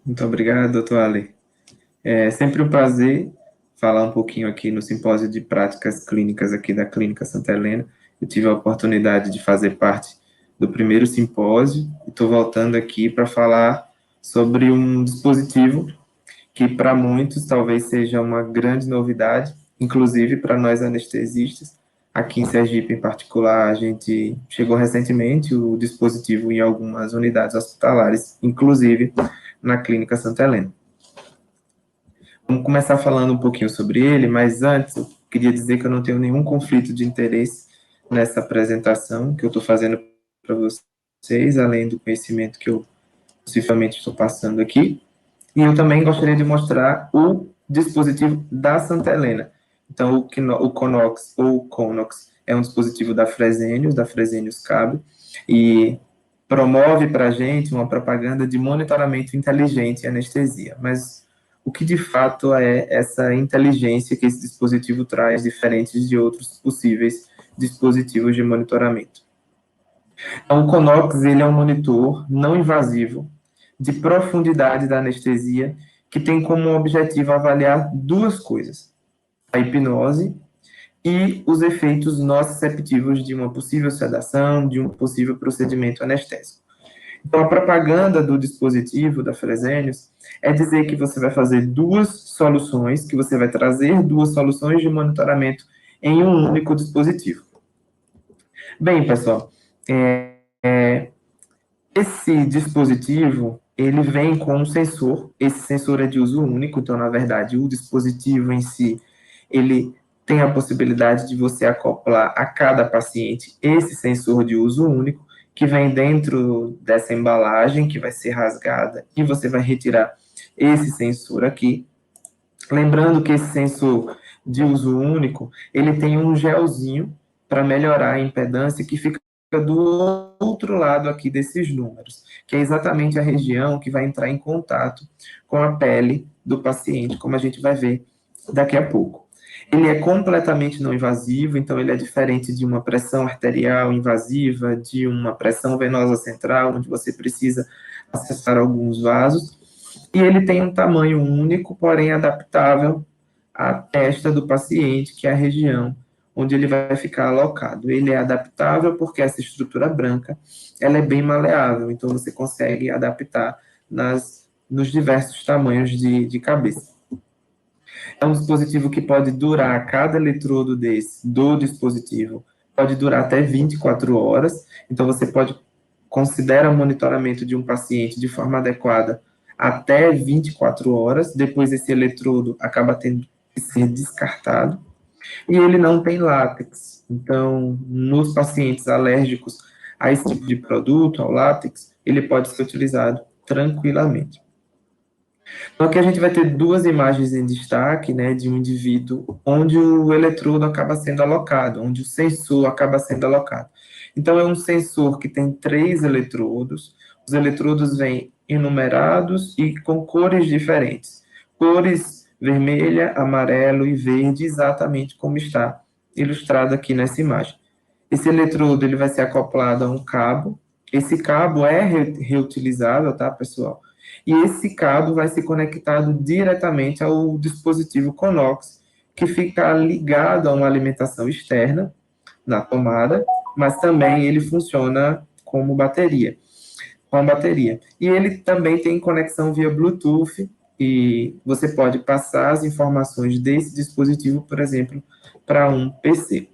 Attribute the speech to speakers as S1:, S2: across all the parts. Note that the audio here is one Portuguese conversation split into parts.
S1: Muito obrigado, doutor Ale. É sempre um prazer falar um pouquinho aqui no simpósio de práticas clínicas aqui da Clínica Santa Helena. Eu tive a oportunidade de fazer parte do primeiro simpósio e estou voltando aqui para falar sobre um dispositivo que para muitos talvez seja uma grande novidade, inclusive para nós anestesistas. Aqui em Sergipe, em particular, a gente chegou recentemente o dispositivo em algumas unidades hospitalares, inclusive na Clínica Santa Helena. Vamos começar falando um pouquinho sobre ele, mas antes eu queria dizer que eu não tenho nenhum conflito de interesse nessa apresentação que eu estou fazendo para vocês, além do conhecimento que eu possivelmente estou passando aqui. E eu também gostaria de mostrar o dispositivo da Santa Helena. Então, o Conox ou o Conox é um dispositivo da Fresenius Cabe, e promove para a gente uma propaganda de monitoramento inteligente em anestesia. Mas o que de fato é essa inteligência que esse dispositivo traz, diferentes de outros possíveis dispositivos de monitoramento? Então, o Conox ele é um monitor não invasivo de profundidade da anestesia que tem como objetivo avaliar duas coisas: a hipnose e os efeitos nociceptivos de uma possível sedação, de um possível procedimento anestésico. Então, a propaganda do dispositivo da Fresenius é dizer que você vai fazer duas soluções, que você vai trazer duas soluções de monitoramento em um único dispositivo. Bem, pessoal, esse dispositivo, ele vem com um sensor. Esse sensor é de uso único, então, na verdade, o dispositivo em si, ele tem a possibilidade de você acoplar a cada paciente esse sensor de uso único, que vem dentro dessa embalagem, que vai ser rasgada, e você vai retirar esse sensor aqui. Lembrando que esse sensor de uso único, ele tem um gelzinho para melhorar a impedância que fica do outro lado aqui desses números, que é exatamente a região que vai entrar em contato com a pele do paciente, como a gente vai ver daqui a pouco. Ele é completamente não invasivo, então ele é diferente de uma pressão arterial invasiva, de uma pressão venosa central, onde você precisa acessar alguns vasos, e ele tem um tamanho único, porém adaptável à testa do paciente, que é a região onde ele vai ficar alocado. Ele é adaptável porque essa estrutura branca, ela é bem maleável, então você consegue adaptar nos diversos tamanhos de cabeça. É um dispositivo que pode durar, cada eletrodo desse, do dispositivo, pode durar até 24 horas, então você pode considera o monitoramento de um paciente de forma adequada até 24 horas, depois esse eletrodo acaba tendo que ser descartado, e ele não tem látex. Então, nos pacientes alérgicos a esse tipo de produto, ao látex, ele pode ser utilizado tranquilamente. Então, aqui a gente vai ter duas imagens em destaque, né, de um indivíduo onde o eletrodo acaba sendo alocado, onde o sensor acaba sendo alocado. Então, é um sensor que tem 3 eletrodos, os eletrodos vêm enumerados e com cores diferentes. Cores vermelha, amarelo e verde, exatamente como está ilustrado aqui nessa imagem. Esse eletrodo ele vai ser acoplado a um cabo. Esse cabo é reutilizável, tá, pessoal? E esse cabo vai ser conectado diretamente ao dispositivo Conox, que fica ligado a uma alimentação externa na tomada, mas também ele funciona como bateria, com a bateria. E ele também tem conexão via Bluetooth, e você pode passar as informações desse dispositivo, por exemplo, para um PC.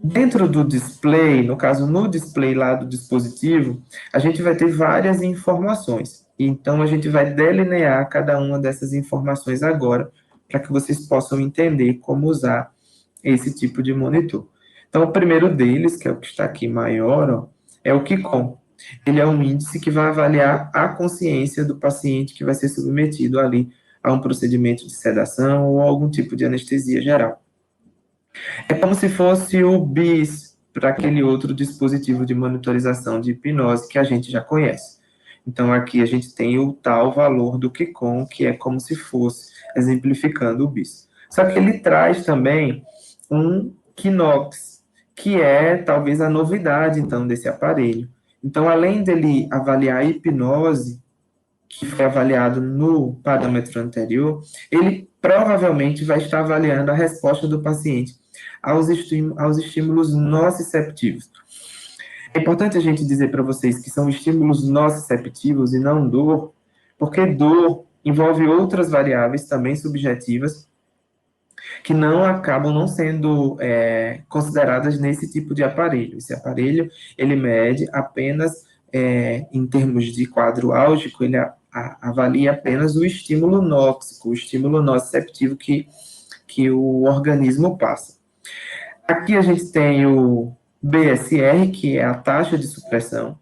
S1: Dentro do display, no caso, no display lá do dispositivo, a gente vai ter várias informações. Então, a gente vai delinear cada uma dessas informações agora, para que vocês possam entender como usar esse tipo de monitor. Então, o primeiro deles, que é o que está aqui maior, ó, é o QCOM. Ele é um índice que vai avaliar a consciência do paciente que vai ser submetido ali a um procedimento de sedação ou algum tipo de anestesia geral. É como se fosse o BIS para aquele outro dispositivo de monitorização de hipnose que a gente já conhece. Então, aqui a gente tem o tal valor do QCOM, que é como se fosse exemplificando o BIS. Só que ele traz também um Kinox, que é talvez a novidade, então, desse aparelho. Então, além dele avaliar a hipnose, que foi avaliado no parâmetro anterior, ele provavelmente vai estar avaliando a resposta do paciente aos estímulos nociceptivos. É importante a gente dizer para vocês que são estímulos nociceptivos e não dor, porque dor envolve outras variáveis também subjetivas que não acabam não sendo consideradas nesse tipo de aparelho. Esse aparelho, ele mede apenas, em termos de quadro álgico, ele avalia apenas o estímulo nóxico, o estímulo nociceptivo que o organismo passa. Aqui a gente tem o BSR, que é a taxa de supressão.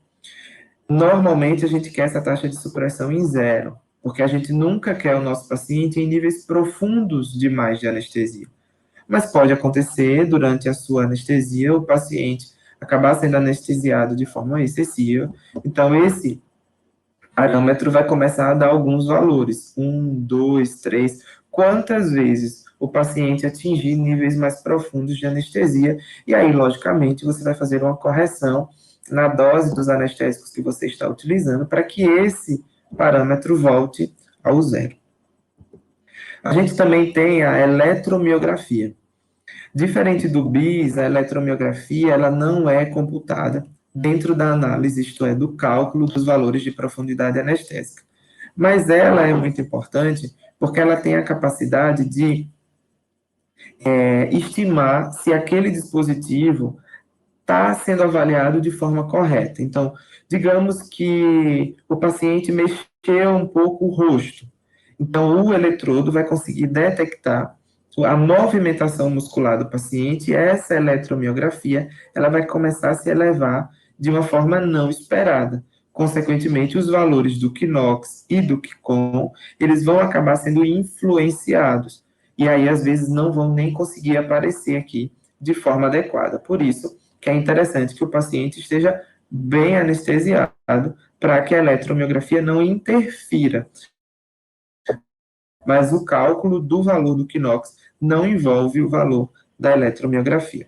S1: Normalmente a gente quer essa taxa de supressão em zero, porque a gente nunca quer o nosso paciente em níveis profundos demais de anestesia. Mas pode acontecer, durante a sua anestesia, o paciente acabar sendo anestesiado de forma excessiva. Então, esse parâmetro vai começar a dar alguns valores. 1, 2, 3. Quantas vezes o paciente atingir níveis mais profundos de anestesia. E aí, logicamente, você vai fazer uma correção na dose dos anestésicos que você está utilizando para que esse parâmetro volte ao zero. A gente também tem a eletromiografia. Diferente do BIS, a eletromiografia ela não é computada dentro da análise, isto é, do cálculo dos valores de profundidade anestésica. Mas ela é muito importante porque ela tem a capacidade de estimar se aquele dispositivo está sendo avaliado de forma correta. Então, digamos que o paciente mexeu um pouco o rosto. Então, o eletrodo vai conseguir detectar a movimentação muscular do paciente, e essa eletromiografia, ela vai começar a se elevar de uma forma não esperada. Consequentemente, os valores do Knox e do QCOM, eles vão acabar sendo influenciados. E aí, às vezes, não vão nem conseguir aparecer aqui de forma adequada. Por isso, que é interessante que o paciente esteja bem anestesiado para que a eletromiografia não interfira. Mas o cálculo do valor do Knox não envolve o valor da eletromiografia.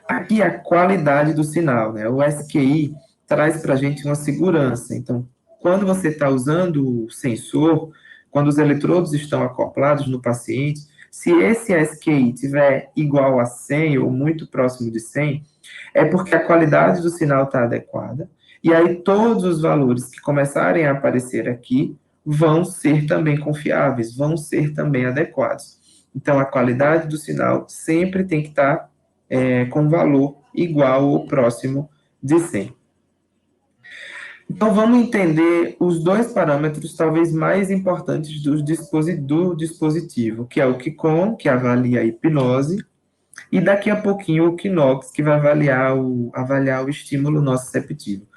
S1: Aqui a qualidade do sinal, né? O SQI traz para a gente uma segurança. Então, quando você está usando o sensor, quando os eletrodos estão acoplados no paciente, se esse SQI tiver igual a 100 ou muito próximo de 100, é porque a qualidade do sinal está adequada, e aí todos os valores que começarem a aparecer aqui vão ser também confiáveis, vão ser também adequados. Então, a qualidade do sinal sempre tem que estar com valor igual ou próximo de 100. Então, vamos entender os dois parâmetros talvez mais importantes do dispositivo, que é o QCOM, que avalia a hipnose, e daqui a pouquinho o Knox, que vai avaliar o estímulo nociceptivo.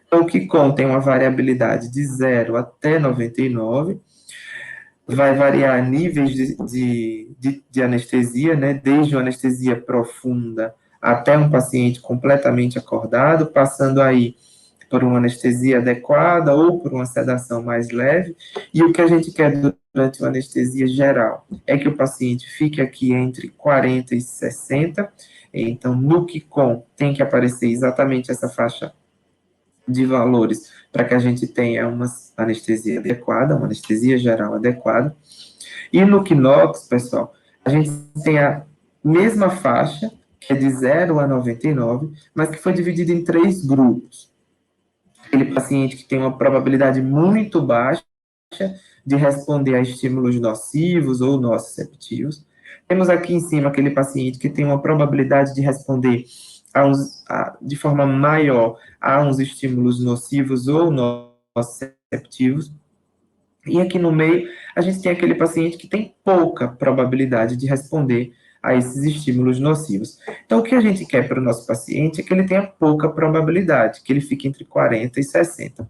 S1: Então, o QCOM tem uma variabilidade de 0 até 99, vai variar níveis de anestesia, né, desde uma anestesia profunda até um paciente completamente acordado, passando aí por uma anestesia adequada ou por uma sedação mais leve. E o que a gente quer durante uma anestesia geral é que o paciente fique aqui entre 40 e 60. Então, no QCOM tem que aparecer exatamente essa faixa de valores para que a gente tenha uma anestesia adequada, uma anestesia geral adequada. E no Knox, pessoal, a gente tem a mesma faixa, que é de 0 a 99, mas que foi dividida em 3 grupos. Aquele paciente que tem uma probabilidade muito baixa de responder a estímulos nocivos ou nociceptivos. Temos aqui em cima aquele paciente que tem uma probabilidade de responder de forma maior a uns estímulos nocivos ou nociceptivos. E aqui no meio, a gente tem aquele paciente que tem pouca probabilidade de responder a esses estímulos nocivos. Então, o que a gente quer para o nosso paciente é que ele tenha pouca probabilidade, que ele fique entre 40 e 60.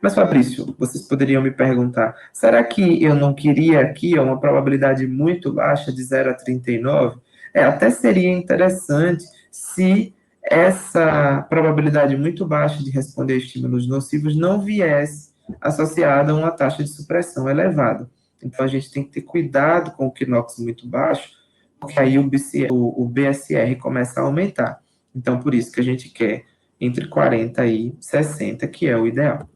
S1: Mas, Fabrício, vocês poderiam me perguntar, será que eu não queria aqui uma probabilidade muito baixa de 0 a 39? Até seria interessante se essa probabilidade muito baixa de responder a estímulos nocivos não viesse associada a uma taxa de supressão elevada. Então, a gente tem que ter cuidado com o Knox muito baixo, porque aí o BSR começa a aumentar. Então, por isso que a gente quer entre 40 e 60, que é o ideal.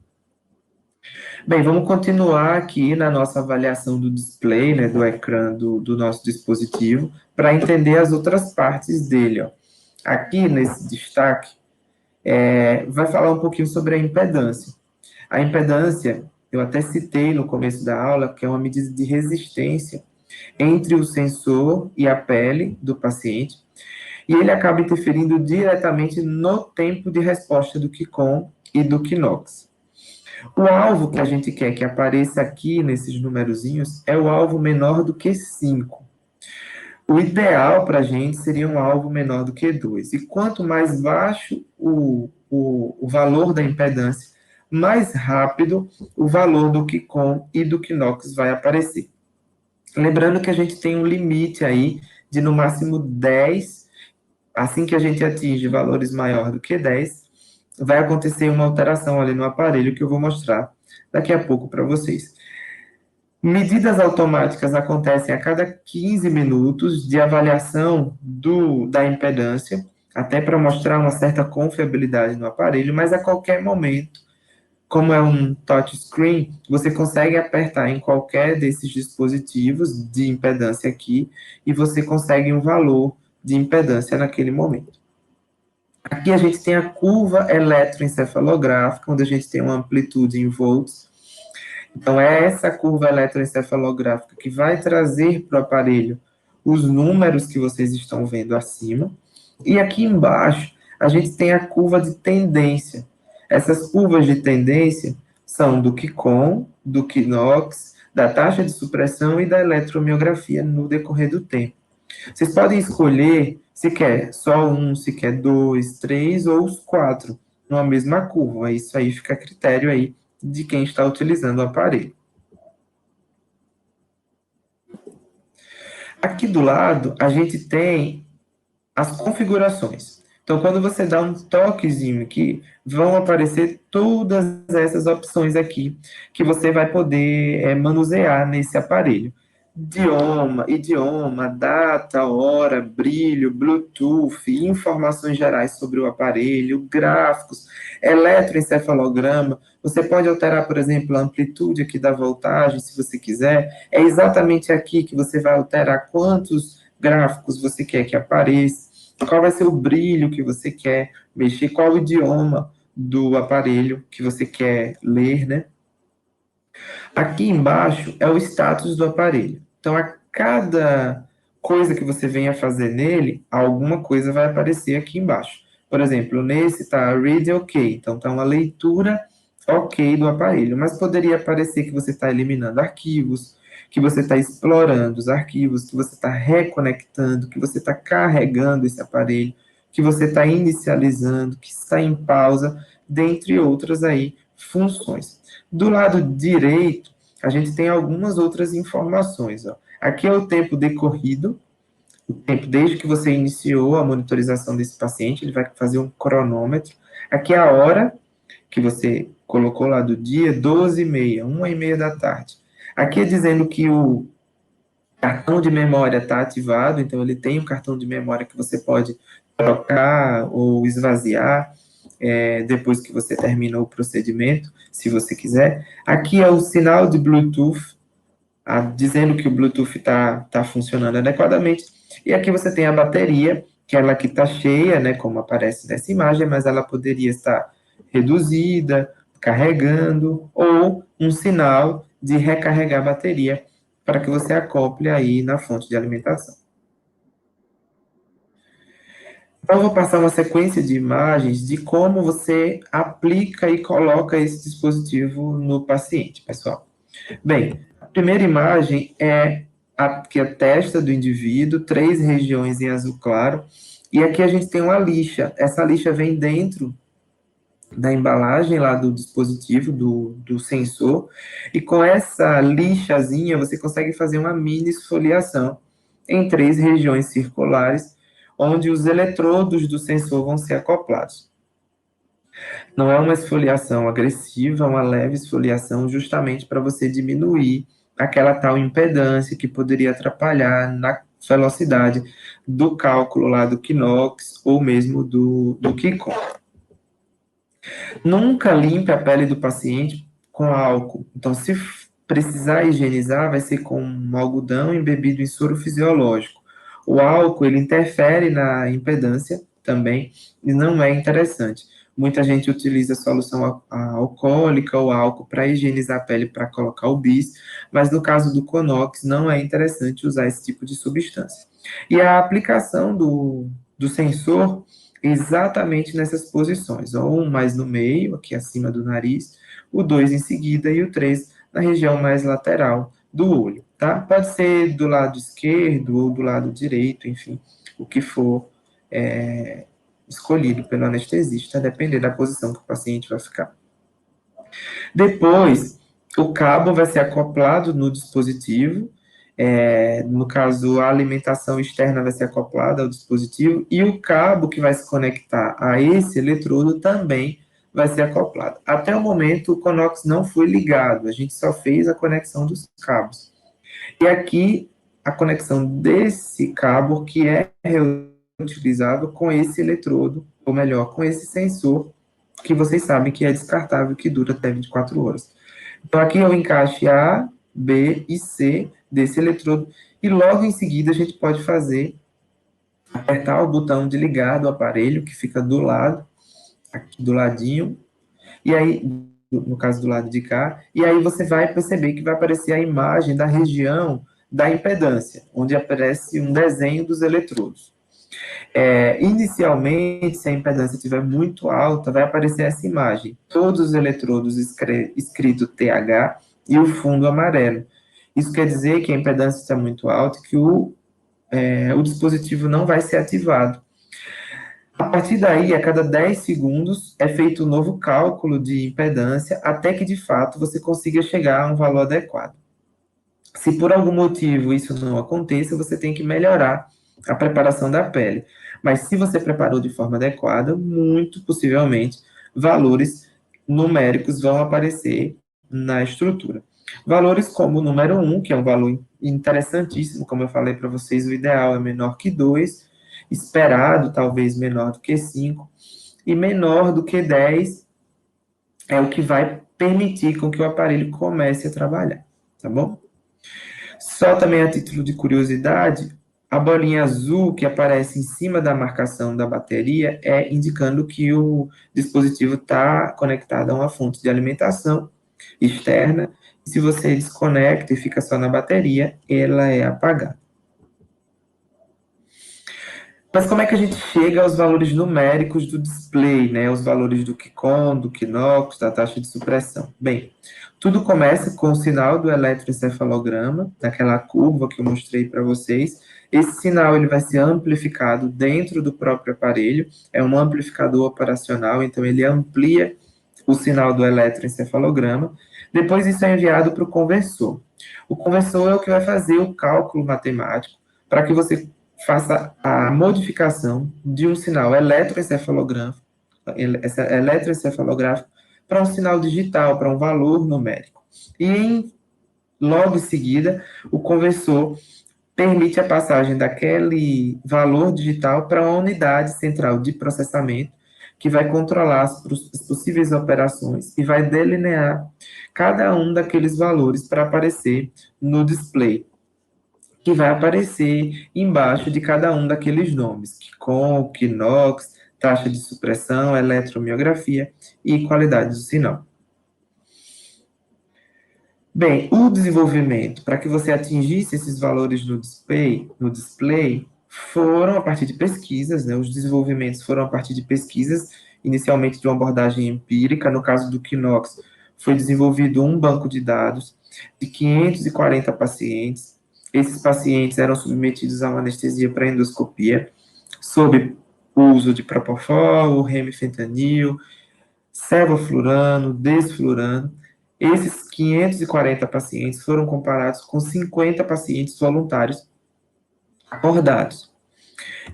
S1: Bem, vamos continuar aqui na nossa avaliação do display, né, do ecrã do nosso dispositivo, para entender as outras partes dele. Ó. Aqui, nesse destaque, vai falar um pouquinho sobre a impedância. A impedância, eu até citei no começo da aula, que é uma medida de resistência entre o sensor e a pele do paciente, e ele acaba interferindo diretamente no tempo de resposta do QCOM e do QNOX. O alvo que a gente quer que apareça aqui nesses numerozinhos é o alvo menor do que 5. O ideal para a gente seria um alvo menor do que 2. E quanto mais baixo o valor da impedância, mais rápido o valor do QCOM e do QNOX vai aparecer. Lembrando que a gente tem um limite aí de no máximo 10. Assim que a gente atinge valores maior do que 10, vai acontecer uma alteração ali no aparelho que eu vou mostrar daqui a pouco para vocês. Medidas automáticas acontecem a cada 15 minutos de avaliação da impedância, até para mostrar uma certa confiabilidade no aparelho, mas a qualquer momento, como é um touchscreen, você consegue apertar em qualquer desses dispositivos de impedância aqui e você consegue um valor de impedância naquele momento. Aqui a gente tem a curva eletroencefalográfica, onde a gente tem uma amplitude em volts. Então, é essa curva eletroencefalográfica que vai trazer para o aparelho os números que vocês estão vendo acima. E aqui embaixo, a gente tem a curva de tendência. Essas curvas de tendência são do QCOM, do QNOX, da taxa de supressão e da eletromiografia no decorrer do tempo. Vocês podem escolher se quer só um, se quer dois, três ou os quatro numa mesma curva. Isso aí fica a critério aí de quem está utilizando o aparelho. Aqui do lado, a gente tem as configurações. Então, quando você dá um toquezinho aqui, vão aparecer todas essas opções aqui que você vai poder manusear nesse aparelho. Idioma, data, hora, brilho, Bluetooth, informações gerais sobre o aparelho, gráficos, eletroencefalograma. Você pode alterar, por exemplo, a amplitude aqui da voltagem, se você quiser. É exatamente aqui que você vai alterar quantos gráficos você quer que apareça, qual vai ser o brilho que você quer mexer, qual o idioma do aparelho que você quer ler, né? Aqui embaixo é o status do aparelho. Então, a cada coisa que você venha fazer nele, alguma coisa vai aparecer aqui embaixo. Por exemplo, nesse está read OK, então está uma leitura OK do aparelho, mas poderia aparecer que você está eliminando arquivos, que você está explorando os arquivos, que você está reconectando, que você está carregando esse aparelho, que você está inicializando, que está em pausa, dentre outras aí funções. Do lado direito, a gente tem algumas outras informações. Ó. Aqui é o tempo decorrido, o tempo desde que você iniciou a monitorização desse paciente, ele vai fazer um cronômetro. Aqui é a hora que você colocou lá do dia, 12h30, 1h30 da tarde. Aqui é dizendo que o cartão de memória está ativado, então ele tem um cartão de memória que você pode trocar ou esvaziar depois que você termina o procedimento, se você quiser. Aqui é o sinal de Bluetooth, dizendo que o Bluetooth está funcionando adequadamente. E aqui você tem a bateria, que ela aqui está cheia, né, como aparece nessa imagem, mas ela poderia estar reduzida, carregando, ou um sinal de recarregar a bateria, para que você acople aí na fonte de alimentação. Então, eu vou passar uma sequência de imagens de como você aplica e coloca esse dispositivo no paciente, pessoal. Bem, a primeira imagem é aqui a testa do indivíduo, 3 regiões em azul claro, e aqui a gente tem uma lixa. Essa lixa vem dentro da embalagem lá do dispositivo, do sensor, e com essa lixazinha você consegue fazer uma mini esfoliação em 3 regiões circulares, onde os eletrodos do sensor vão ser acoplados. Não é uma esfoliação agressiva, é uma leve esfoliação justamente para você diminuir aquela tal impedância que poderia atrapalhar na velocidade do cálculo lá do QNOX ou mesmo do QCOM. Nunca limpe a pele do paciente com álcool. Então, se precisar higienizar, vai ser com um algodão embebido em soro fisiológico. O álcool, ele interfere na impedância também e não é interessante. Muita gente utiliza solução alcoólica ou álcool para higienizar a pele, para colocar o bis, mas no caso do Conox, não é interessante usar esse tipo de substância. E a aplicação do sensor exatamente nessas posições, ou um mais no meio, aqui acima do nariz, o 2 em seguida e o 3 na região mais lateral do olho, tá? Pode ser do lado esquerdo ou do lado direito, enfim, o que for escolhido pelo anestesista, a depender da posição que o paciente vai ficar. Depois, o cabo vai ser acoplado no dispositivo, no caso, a alimentação externa vai ser acoplada ao dispositivo e o cabo que vai se conectar a esse eletrodo também vai ser acoplado. Até o momento, o Conox não foi ligado, a gente só fez a conexão dos cabos. E aqui, a conexão desse cabo que é reutilizável com esse eletrodo, ou melhor, com esse sensor, que vocês sabem que é descartável, que dura até 24 horas. Então, aqui é o encaixe A, B e C desse eletrodo, e logo em seguida a gente pode apertar o botão de ligar do aparelho, que fica do lado, aqui do ladinho, e aí, no caso do lado de cá, e aí você vai perceber que vai aparecer a imagem da região da impedância, onde aparece um desenho dos eletrodos. Inicialmente, se a impedância estiver muito alta, vai aparecer essa imagem, todos os eletrodos escrito TH e o fundo amarelo. Isso quer dizer que a impedância está muito alta e que o dispositivo não vai ser ativado. A partir daí, a cada 10 segundos, é feito um novo cálculo de impedância até que, de fato, você consiga chegar a um valor adequado. Se por algum motivo isso não aconteça, você tem que melhorar a preparação da pele. Mas se você preparou de forma adequada, muito possivelmente valores numéricos vão aparecer na estrutura. Valores como o número 1, que é um valor interessantíssimo, como eu falei para vocês, o ideal é menor que 2, esperado talvez menor do que 5, e menor do que 10 é o que vai permitir com que o aparelho comece a trabalhar, tá bom? Só também a título de curiosidade, a bolinha azul que aparece em cima da marcação da bateria é indicando que o dispositivo está conectado a uma fonte de alimentação externa. E se você desconecta e fica só na bateria, ela é apagada. Mas como é que a gente chega aos valores numéricos do display, né? Os valores do QCOM, do Knox, da taxa de supressão? Bem, tudo começa com o sinal do eletroencefalograma, daquela curva que eu mostrei para vocês. Esse sinal ele vai ser amplificado dentro do próprio aparelho, é um amplificador operacional, então ele amplia o sinal do eletroencefalograma. Depois isso é enviado para o conversor. O conversor é o que vai fazer o cálculo matemático para que você faça a modificação de um sinal eletroencefalográfico para um sinal digital, para um valor numérico. E logo em seguida, o conversor permite a passagem daquele valor digital para uma unidade central de processamento que vai controlar as possíveis operações e vai delinear cada um daqueles valores para aparecer no display, que vai aparecer embaixo de cada um daqueles nomes, QCOM, Knox, taxa de supressão, eletromiografia e qualidade do sinal. Bem, o desenvolvimento para que você atingisse esses valores no display foram a partir de pesquisas, né? Os desenvolvimentos foram a partir de pesquisas, inicialmente de uma abordagem empírica. No caso do Knox, foi desenvolvido um banco de dados de 540 pacientes. Esses pacientes eram submetidos a uma anestesia para endoscopia, sob o uso de propofol, remifentanil, sevoflurano, desflurano. Esses 540 pacientes foram comparados com 50 pacientes voluntários acordados.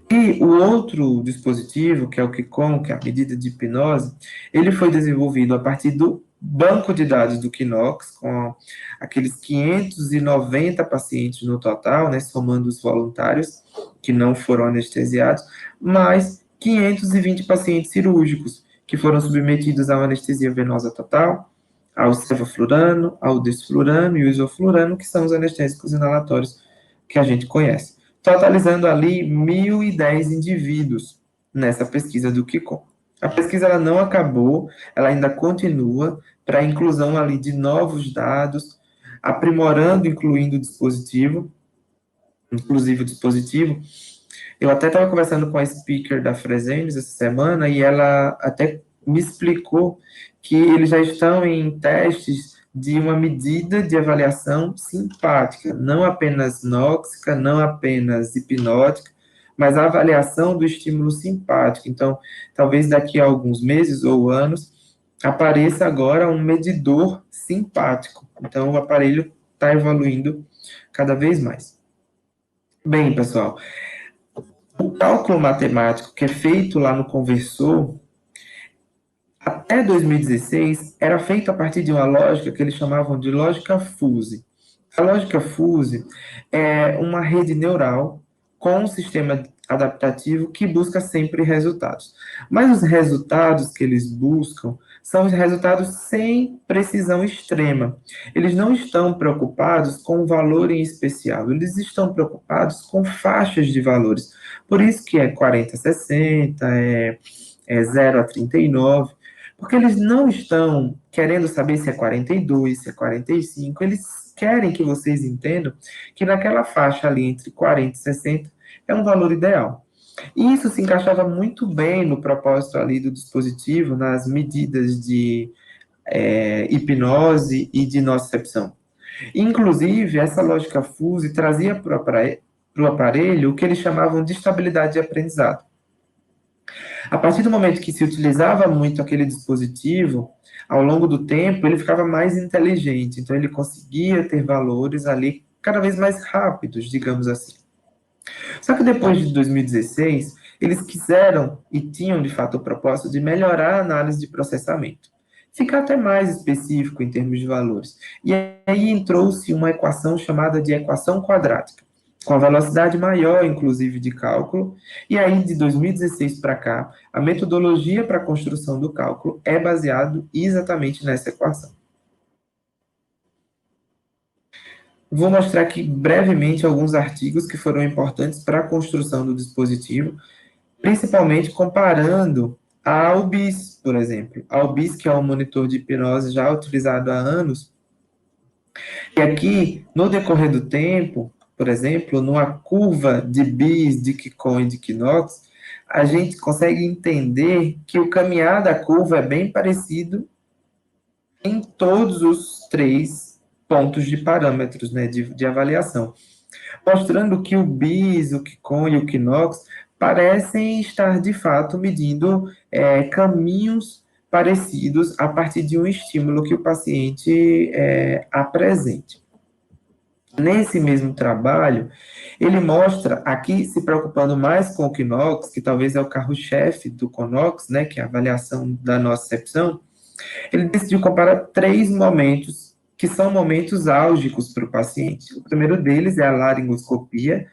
S1: E o outro dispositivo, que é o QCOM, que é a medida de hipnose, ele foi desenvolvido a partir do banco de dados do Knox, com aqueles 590 pacientes no total, né, somando os voluntários que não foram anestesiados, mais 520 pacientes cirúrgicos, que foram submetidos a uma anestesia venosa total, ao sevoflurano, ao desflurano e o isoflurano, que são os anestésicos inalatórios que a gente conhece, totalizando ali 1.010 indivíduos nessa pesquisa do KICOM. A pesquisa ela não acabou, ela ainda continua para a inclusão ali de novos dados, aprimorando, incluindo o dispositivo, inclusive o dispositivo. Eu até estava conversando com a speaker da Fresenius essa semana e ela até me explicou que eles já estão em testes de uma medida de avaliação simpática, não apenas nóxica, não apenas hipnótica, mas a avaliação do estímulo simpático. Então, talvez daqui a alguns meses ou anos, apareça agora um medidor simpático. Então, o aparelho está evoluindo cada vez mais. Bem, pessoal, o cálculo matemático que é feito lá no Conversor, até 2016, era feito a partir de uma lógica que eles chamavam de lógica fuse. A lógica fuse é uma rede neural com um sistema adaptativo que busca sempre resultados. Mas os resultados que eles buscam são os resultados sem precisão extrema. Eles não estão preocupados com um valor em especial, eles estão preocupados com faixas de valores. Por isso que é 40 a 60, é 0 a 39, porque eles não estão querendo saber se é 42, se é 45, eles querem que vocês entendam que naquela faixa ali entre 40 e 60 é um valor ideal. E isso se encaixava muito bem no propósito ali do dispositivo, nas medidas de hipnose e de nocicepção. Inclusive, essa lógica fuse trazia para o aparelho o que eles chamavam de estabilidade de aprendizado. A partir do momento que se utilizava muito aquele dispositivo, ao longo do tempo, ele ficava mais inteligente, então ele conseguia ter valores ali cada vez mais rápidos, digamos assim. Só que depois de 2016, eles quiseram e tinham de fato o propósito de melhorar a análise de processamento, ficar até mais específico em termos de valores. E aí entrou-se uma equação chamada de equação quadrática, com a velocidade maior, inclusive, de cálculo, e aí, de 2016 para cá, a metodologia para a construção do cálculo é baseado exatamente nessa equação. Vou mostrar aqui brevemente alguns artigos que foram importantes para a construção do dispositivo, principalmente comparando ao BIS, por exemplo. Ao BIS, que é um monitor de hipnose já utilizado há anos, e aqui, no decorrer do tempo, por exemplo, numa curva de BIS, de KICOM e de KNOX, a gente consegue entender que o caminhar da curva é bem parecido em todos os três pontos de parâmetros, né, de avaliação, mostrando que o BIS, o KICOM e o KNOX parecem estar, de fato, medindo caminhos parecidos a partir de um estímulo que o paciente apresente. Nesse mesmo trabalho, ele mostra, aqui se preocupando mais com o KNOX, que talvez é o carro-chefe do CONOX, né, que é a avaliação da nocicepção, ele decidiu comparar três momentos que são momentos álgicos para o paciente. O primeiro deles é a laringoscopia.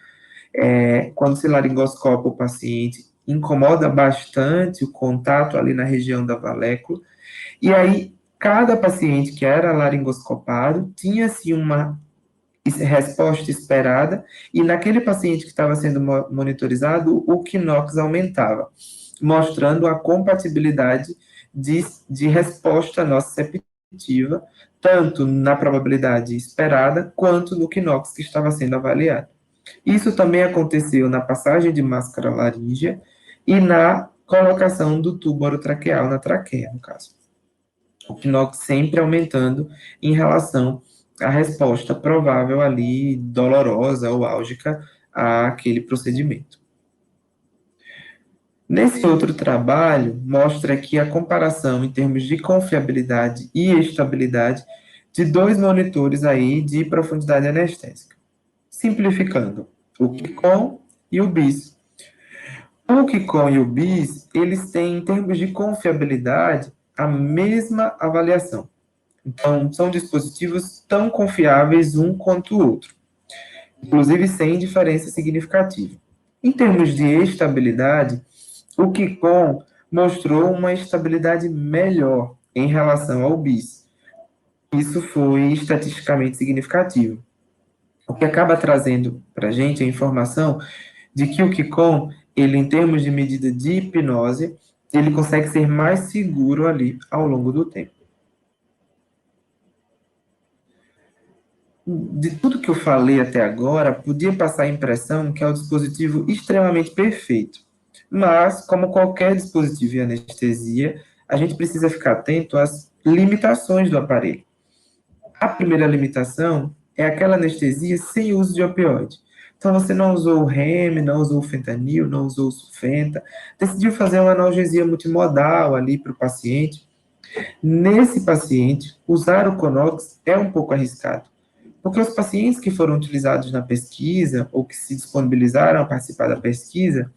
S1: Quando se laringoscopa o paciente, incomoda bastante o contato ali na região da valécula. E aí, cada paciente que era laringoscopado tinha-se uma resposta esperada, e naquele paciente que estava sendo monitorizado, o KNOX aumentava, mostrando a compatibilidade de resposta nociceptiva, tanto na probabilidade esperada, quanto no KNOX que estava sendo avaliado. Isso também aconteceu na passagem de máscara laríngea e na colocação do tubo orotraqueal na traqueia, no caso. O KNOX sempre aumentando em relação à resposta provável ali, dolorosa ou álgica, àquele procedimento. Nesse outro trabalho, mostra aqui a comparação em termos de confiabilidade e estabilidade de dois monitores aí de profundidade anestésica. Simplificando, o KICOM e o BIS. O KICOM e o BIS, eles têm, em termos de confiabilidade, a mesma avaliação. Então, são dispositivos tão confiáveis um quanto o outro, inclusive sem diferença significativa. Em termos de estabilidade, o KICOM mostrou uma estabilidade melhor em relação ao bis. Isso foi estatisticamente significativo, o que acaba trazendo para a gente a informação de que o Qigong, ele, em termos de medida de hipnose, ele consegue ser mais seguro ali ao longo do tempo. De tudo que eu falei até agora, podia passar a impressão que é um dispositivo extremamente perfeito. Mas, como qualquer dispositivo de anestesia, a gente precisa ficar atento às limitações do aparelho. A primeira limitação é aquela anestesia sem uso de opioide. Então, você não usou o REM, não usou o fentanil, não usou o sulfenta, decidiu fazer uma analgesia multimodal ali para o paciente. Nesse paciente, usar o Conox é um pouco arriscado, porque os pacientes que foram utilizados na pesquisa, ou que se disponibilizaram a participar da pesquisa,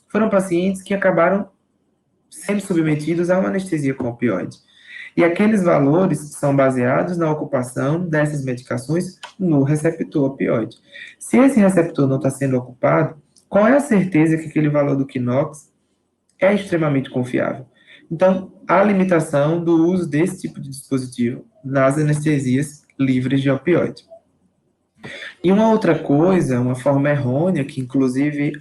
S1: foram pacientes que acabaram sendo submetidos a uma anestesia com opioide. E aqueles valores são baseados na ocupação dessas medicações no receptor opioide. Se esse receptor não está sendo ocupado, qual é a certeza que aquele valor do Quinox é extremamente confiável? Então, há limitação do uso desse tipo de dispositivo nas anestesias livres de opioide. E uma outra coisa, uma forma errônea, que inclusive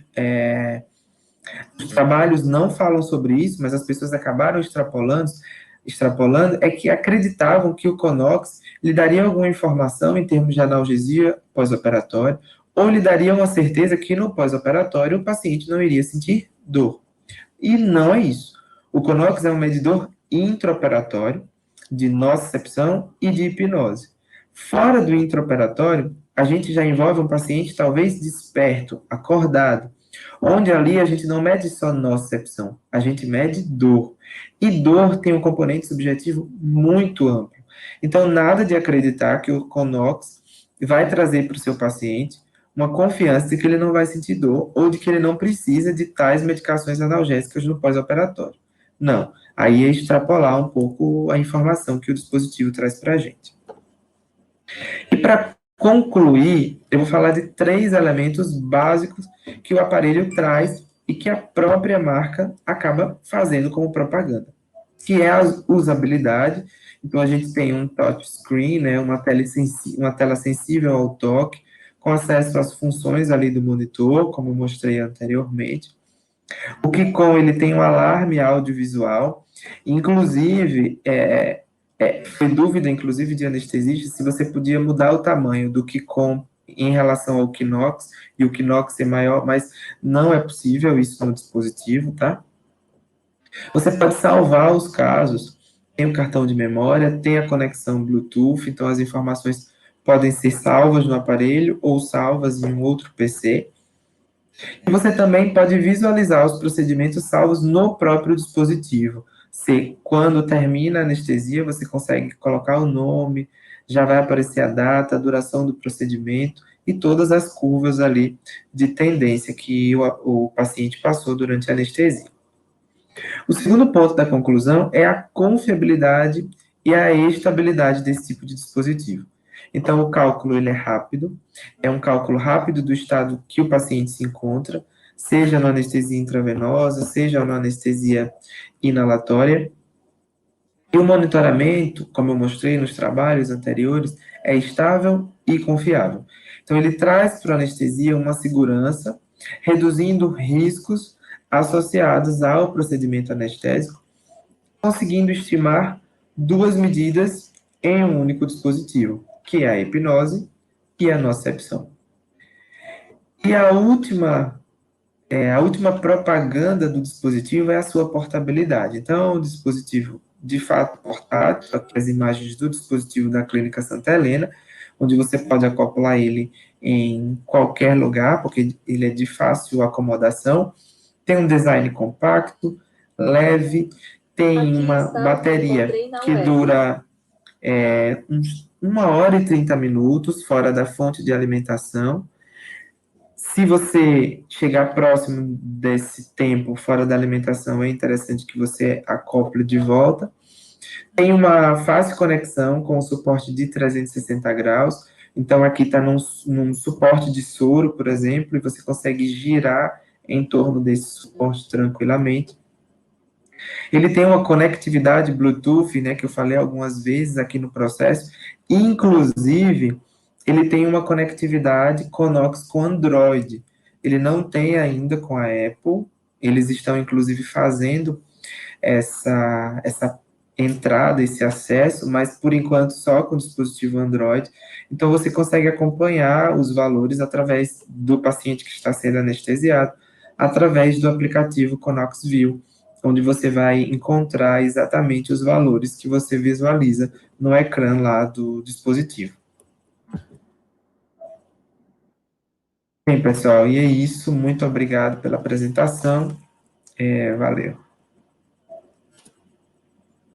S1: os trabalhos não falam sobre isso, mas as pessoas acabaram extrapolando, é que acreditavam que o Conox lhe daria alguma informação em termos de analgesia pós-operatória, ou lhe daria uma certeza que no pós-operatório o paciente não iria sentir dor. E não é isso. O Conox é um medidor intraoperatório de nocicepção e de hipnose. Fora do intraoperatório, a gente já envolve um paciente talvez desperto, acordado, onde ali a gente não mede só nocicepção, a gente mede dor. E dor tem um componente subjetivo muito amplo. Então, nada de acreditar que o Conox vai trazer para o seu paciente uma confiança de que ele não vai sentir dor ou de que ele não precisa de tais medicações analgésicas no pós-operatório. Não, aí é extrapolar um pouco a informação que o dispositivo traz para a gente. E para concluir, eu vou falar de 3 elementos básicos que o aparelho traz e que a própria marca acaba fazendo como propaganda, que é a usabilidade. Então, a gente tem um touchscreen, né, uma tela sensível ao toque, com acesso às funções ali do monitor, como eu mostrei anteriormente. O Qigong, ele tem um alarme audiovisual, inclusive, foi dúvida, inclusive, de anestesista, se você podia mudar o tamanho do Qigong em relação ao Quinox, e o Quinox ser maior, mas não é possível isso no dispositivo, tá? Você pode salvar os casos, tem o cartão de memória, tem a conexão Bluetooth, então as informações podem ser salvas no aparelho ou salvas em um outro PC. E você também pode visualizar os procedimentos salvos no próprio dispositivo. Se quando termina a anestesia, você consegue colocar o nome, já vai aparecer a data, a duração do procedimento e todas as curvas ali de tendência que o paciente passou durante a anestesia. O segundo ponto da conclusão é a confiabilidade e a estabilidade desse tipo de dispositivo. Então, o cálculo ele é um cálculo rápido do estado que o paciente se encontra, seja na anestesia intravenosa, seja na anestesia inalatória. E o monitoramento, como eu mostrei nos trabalhos anteriores, é estável e confiável. Então, ele traz para a anestesia uma segurança, reduzindo riscos associados ao procedimento anestésico, conseguindo estimar 2 medidas em um único dispositivo, que é a hipnose e a nocicepção. E a última propaganda do dispositivo é a sua portabilidade. Então, o dispositivo, de fato, portátil, aqui as imagens do dispositivo da Clínica Santa Helena, onde você pode acoplar ele em qualquer lugar, porque ele é de fácil acomodação, tem um design compacto, leve, tem uma bateria que dura uns 1 hora e 30 minutos fora da fonte de alimentação. Se você chegar próximo desse tempo fora da alimentação, é interessante que você acople de volta. Tem uma fácil conexão com o suporte de 360 graus. Então, aqui está num suporte de soro, por exemplo, e você consegue girar em torno desse suporte tranquilamente. Ele tem uma conectividade Bluetooth, né, que eu falei algumas vezes aqui no processo, inclusive, ele tem uma conectividade Connox com Android. Ele não tem ainda com a Apple, eles estão, inclusive, fazendo essa entrada, esse acesso, mas por enquanto só com o dispositivo Android. Então você consegue acompanhar os valores através do paciente que está sendo anestesiado, através do aplicativo ConnoxView, onde você vai encontrar exatamente os valores que você visualiza no ecrã lá do dispositivo. Bem, pessoal, e é isso. Muito obrigado pela apresentação. Valeu.